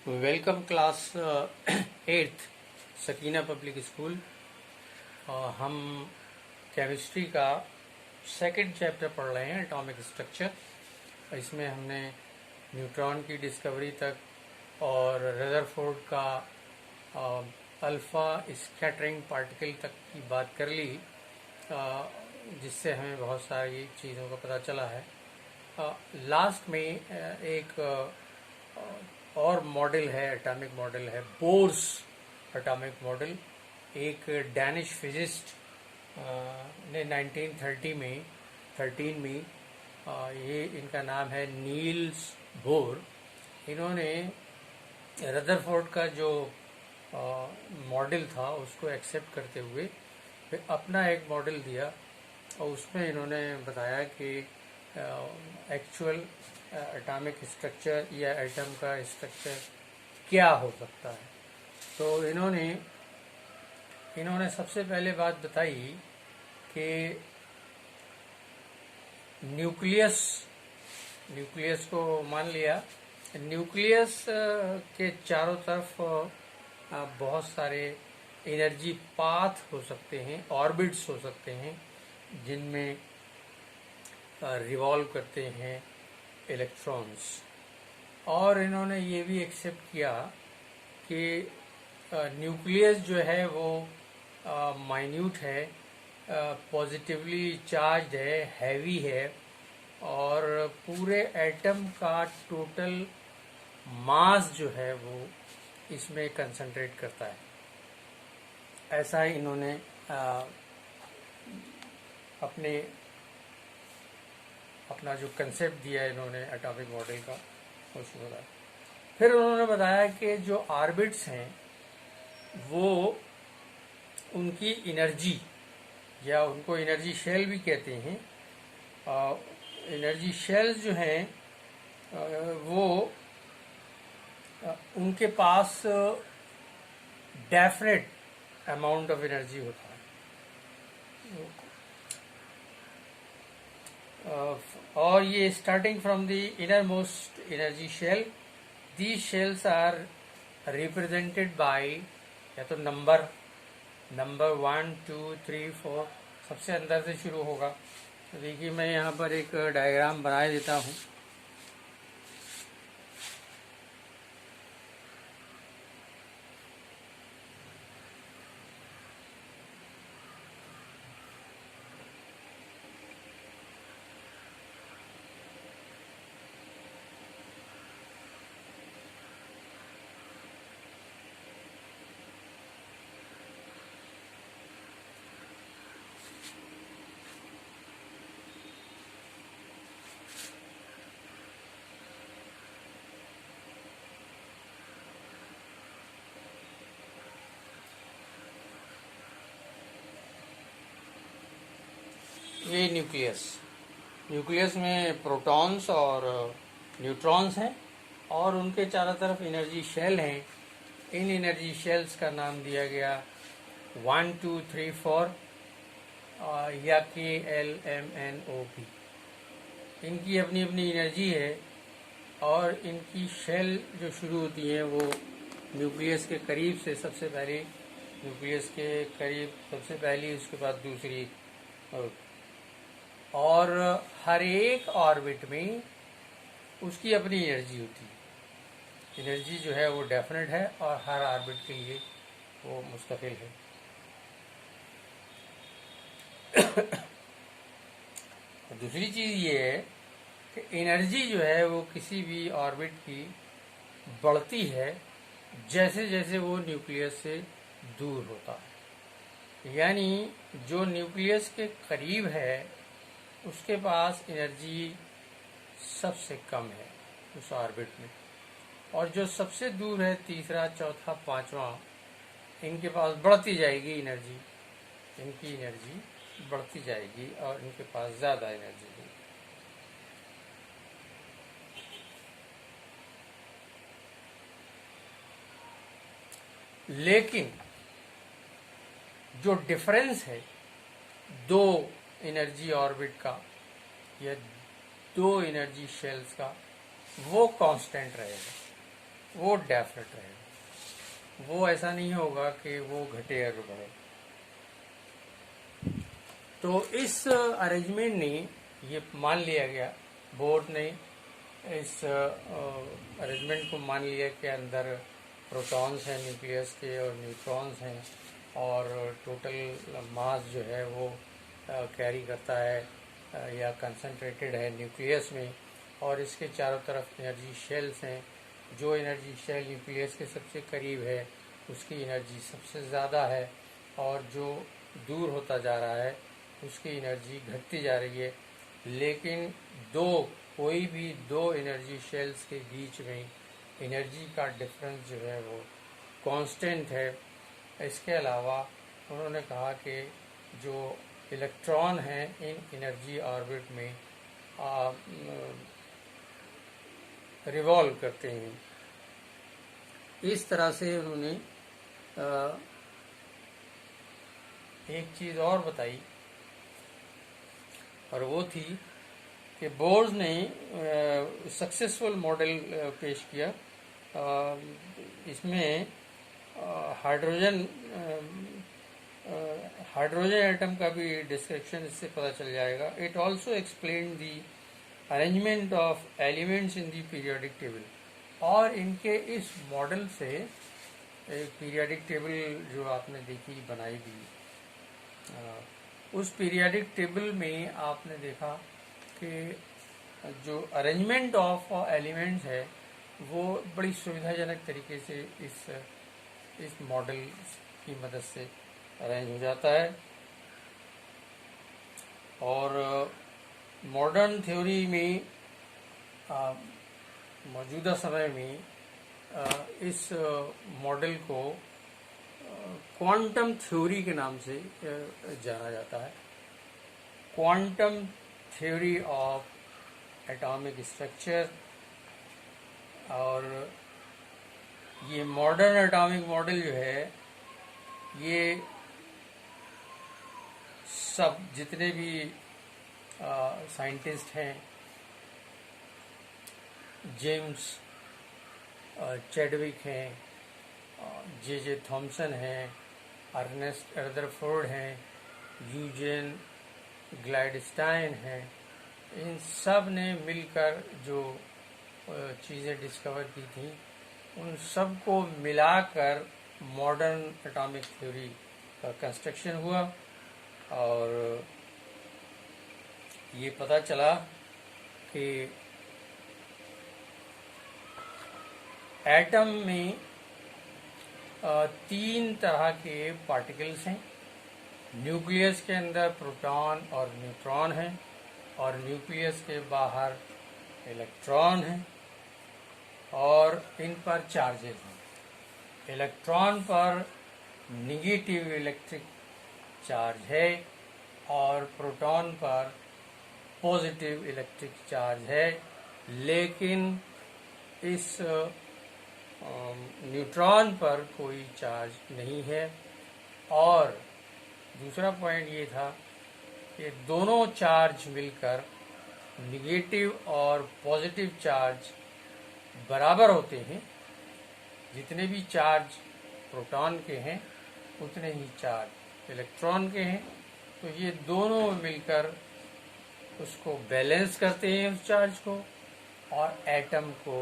Welcome class eighth Sakina public school. हम chemistry का second chapter पढ़ रहे हैं, एटॉमिक स्ट्रक्चर। इसमें हमने न्यूट्रॉन की डिस्कवरी तक और रदरफोर्ड का अल्फ़ा स्कैटरिंग पार्टिकल तक की बात कर ली, जिससे हमें बहुत सारी चीज़ों का पता चला है। लास्ट में एक और मॉडल है, एटॉमिक मॉडल है, बोर्स एटॉमिक मॉडल। एक डैनिश फिजिस्ट ने 1913 में ये इनका नाम है नील्स बोर। इन्होंने रदरफोर्ड का जो मॉडल था उसको एक्सेप्ट करते हुए फिर अपना एक मॉडल दिया और उसमें इन्होंने बताया कि एक्चुअल एटॉमिक स्ट्रक्चर या एटम का स्ट्रक्चर क्या हो सकता है। तो इन्होंने सबसे पहले बात बताई कि न्यूक्लियस को मान लिया। न्यूक्लियस के चारों तरफ बहुत सारे एनर्जी पाथ हो सकते हैं, ऑर्बिट्स हो सकते हैं, जिनमें रिवॉल्व करते हैं इलेक्ट्रॉन्स। और इन्होंने ये भी एक्सेप्ट किया कि न्यूक्लियस जो है वो माइन्यूट है, पॉजिटिवली चार्ज है, हैवी है, और पूरे एटम का टोटल मास जो है वो इसमें कंसंट्रेट करता है। ऐसा ही इन्होंने अपना जो कंसेप्ट दिया इन्होंने एटॉमिक मॉडल का, उसमें बताया। फिर उन्होंने बताया कि जो ऑर्बिट्स हैं वो उनकी एनर्जी, या उनको एनर्जी शेल भी कहते हैं, एनर्जी शेल्स जो हैं वो उनके पास डेफिनेट अमाउंट ऑफ एनर्जी होता है। और ये starting from the innermost energy shell, these shells are represented by या तो नंबर 1, 2, 3, 4, सबसे अंदर से शुरू होगा। तो देखिए मैं यहाँ पर एक डायग्राम बना देता हूँ। ये न्यूक्लियस में प्रोटॉन्स और न्यूट्रॉन्स हैं और उनके चारों तरफ एनर्जी शेल हैं। इन एनर्जी शेल्स का नाम दिया गया 1, 2, 3, 4 या KLMNOP। इनकी अपनी अपनी एनर्जी है और इनकी शेल जो शुरू होती है वो न्यूक्लियस के करीब से, सबसे पहले न्यूक्लियस के करीब सबसे पहली, उसके बाद दूसरी, और हर एक ऑर्बिट में उसकी अपनी एनर्जी होती है। एनर्जी जो है वो डेफिनेट है और हर ऑर्बिट के लिए वो मुस्तकिल है। दूसरी चीज़ ये है कि एनर्जी जो है वो किसी भी ऑर्बिट की बढ़ती है जैसे जैसे वो न्यूक्लियस से दूर होता है। यानी जो न्यूक्लियस के करीब है उसके पास एनर्जी सबसे कम है उस ऑर्बिट में, और जो सबसे दूर है, तीसरा, चौथा, पांचवा, इनके पास बढ़ती जाएगी एनर्जी, इनकी एनर्जी बढ़ती जाएगी और इनके पास ज़्यादा एनर्जी होगी। लेकिन जो डिफरेंस है दो एनर्जी ऑर्बिट का या दो एनर्जी शेल्स का, वो कांस्टेंट रहेगा। वो डेफिनेट रहेगा, वो ऐसा नहीं होगा कि वो घटे या बढ़े। तो इस अरेंजमेंट ने ये मान लिया गया, बोर्ड ने इस अरेंजमेंट को मान लिया कि अंदर प्रोटॉन्स हैं न्यूक्लियस के और न्यूट्रॉन्स हैं, और टोटल मास जो है वो कैरी करता है या कंसंट्रेटेड है न्यूक्लियस में, और इसके चारों तरफ एनर्जी शेल्स हैं। जो एनर्जी शेल न्यूक्लियस के सबसे करीब है उसकी एनर्जी सबसे ज़्यादा है, और जो दूर होता जा रहा है उसकी एनर्जी घटती जा रही है। लेकिन कोई भी दो एनर्जी शेल्स के बीच में एनर्जी का डिफरेंस जो है वो कांस्टेंट है। इसके अलावा उन्होंने कहा कि जो इलेक्ट्रॉन हैं इन एनर्जी ऑर्बिट में रिवॉल्व करते हैं। इस तरह से उन्होंने एक चीज़ और बताई, और वो थी कि बोर्स ने सक्सेसफुल मॉडल पेश किया। इसमें हाइड्रोजन एटम का भी डिस्क्रिप्शन इससे पता चल जाएगा। It also explain the arrangement of elements in the periodic table, और इनके इस मॉडल से एक पीरियोडिक टेबल जो आपने देखी बनाई गई, उस पीरियोडिक टेबल में आपने देखा कि जो अरेंजमेंट ऑफ एलिमेंट्स है वो बड़ी सुविधाजनक तरीके से इस मॉडल की मदद से अरेंज हो जाता है। और मॉडर्न थ्योरी में मौजूदा समय में इस मॉडल को क्वांटम थ्योरी के नाम से जाना जाता है। Quantum theory of atomic structure. और ये मॉडर्न एटॉमिक मॉडल जो है, ये सब जितने भी साइंटिस्ट हैं, जेम्स चैडविक हैं, जे थॉमसन हैं, अर्नेस्ट रदरफोर्ड हैं, यूजेन ग्लाइडस्टाइन हैं, इन सब ने मिलकर जो चीज़ें डिस्कवर की थी, उन सब को मिलाकर मॉडर्न एटॉमिक थ्योरी का कंस्ट्रक्शन हुआ। और ये पता चला कि एटम में 3 तरह के पार्टिकल्स हैं। न्यूक्लियस के अंदर प्रोटॉन और न्यूट्रॉन हैं, और न्यूक्लियस के बाहर इलेक्ट्रॉन हैं, और इन पर चार्जेस हैं। इलेक्ट्रॉन पर निगेटिव इलेक्ट्रिक चार्ज है, और प्रोटॉन पर पॉजिटिव इलेक्ट्रिक चार्ज है। लेकिन इस न्यूट्रॉन पर कोई चार्ज नहीं है। और दूसरा पॉइंट ये था कि दोनों चार्ज मिलकर निगेटिव और पॉजिटिव चार्ज बराबर होते हैं। जितने भी चार्ज प्रोटॉन के हैं उतने ही चार्ज इलेक्ट्रॉन के हैं। तो ये दोनों मिलकर उसको बैलेंस करते हैं, उस चार्ज को, और एटम को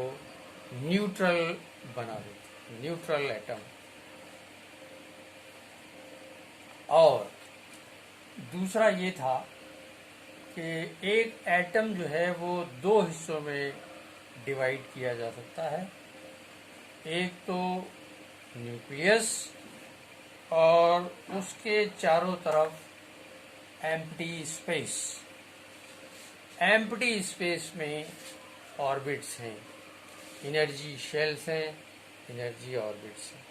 न्यूट्रल बना देते हैं, न्यूट्रल एटम। और दूसरा ये था कि एक एटम जो है वो 2 हिस्सों में डिवाइड किया जा सकता है। एक तो न्यूक्लियस, और उसके चारों तरफ एम्प्टी स्पेस। एम्प्टी स्पेस में ऑर्बिट्स हैं, एनर्जी शेल्स हैं, एनर्जी ऑर्बिट्स हैं।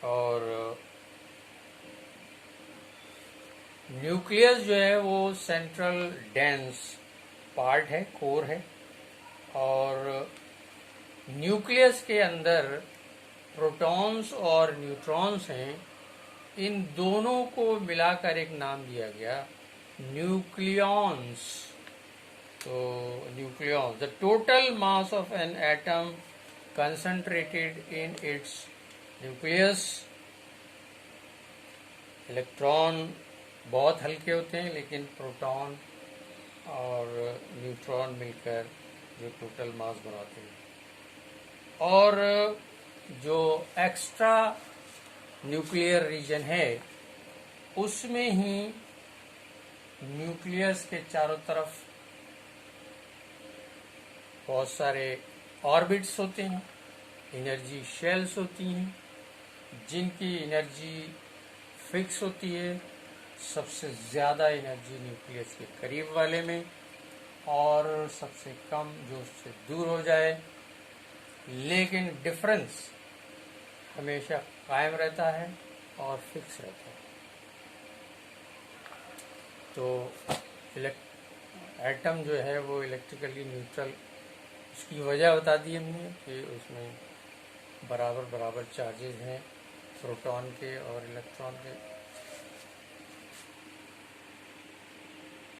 और न्यूक्लियस जो है वो सेंट्रल डेंस पार्ट है, कोर है। और न्यूक्लियस के अंदर प्रोटॉन्स और न्यूट्रॉन्स हैं। इन दोनों को मिलाकर एक नाम दिया गया, न्यूक्लियॉन्स। तो nucleon, the total mass of an atom concentrated in its nucleus. Electron बहुत हल्के होते हैं, लेकिन प्रोटॉन और न्यूट्रॉन मिलकर जो टोटल मास बनाते हैं। और जो एक्स्ट्रा न्यूक्लियर रीजन है उसमें ही न्यूक्लियस के चारों तरफ बहुत सारे ऑर्बिट्स होते हैं, एनर्जी शेल्स होती हैं, जिनकी एनर्जी फिक्स होती है। सबसे ज़्यादा एनर्जी न्यूक्लियस के करीब वाले में और सबसे कम जो उससे दूर हो जाए, लेकिन डिफरेंस हमेशा कायम रहता है और फिक्स रहता है। तो एटम जो है वो इलेक्ट्रिकली न्यूट्रल, उसकी वजह बता दी हमने कि उसमें बराबर बराबर चार्जेस हैं प्रोटॉन के और इलेक्ट्रॉन के।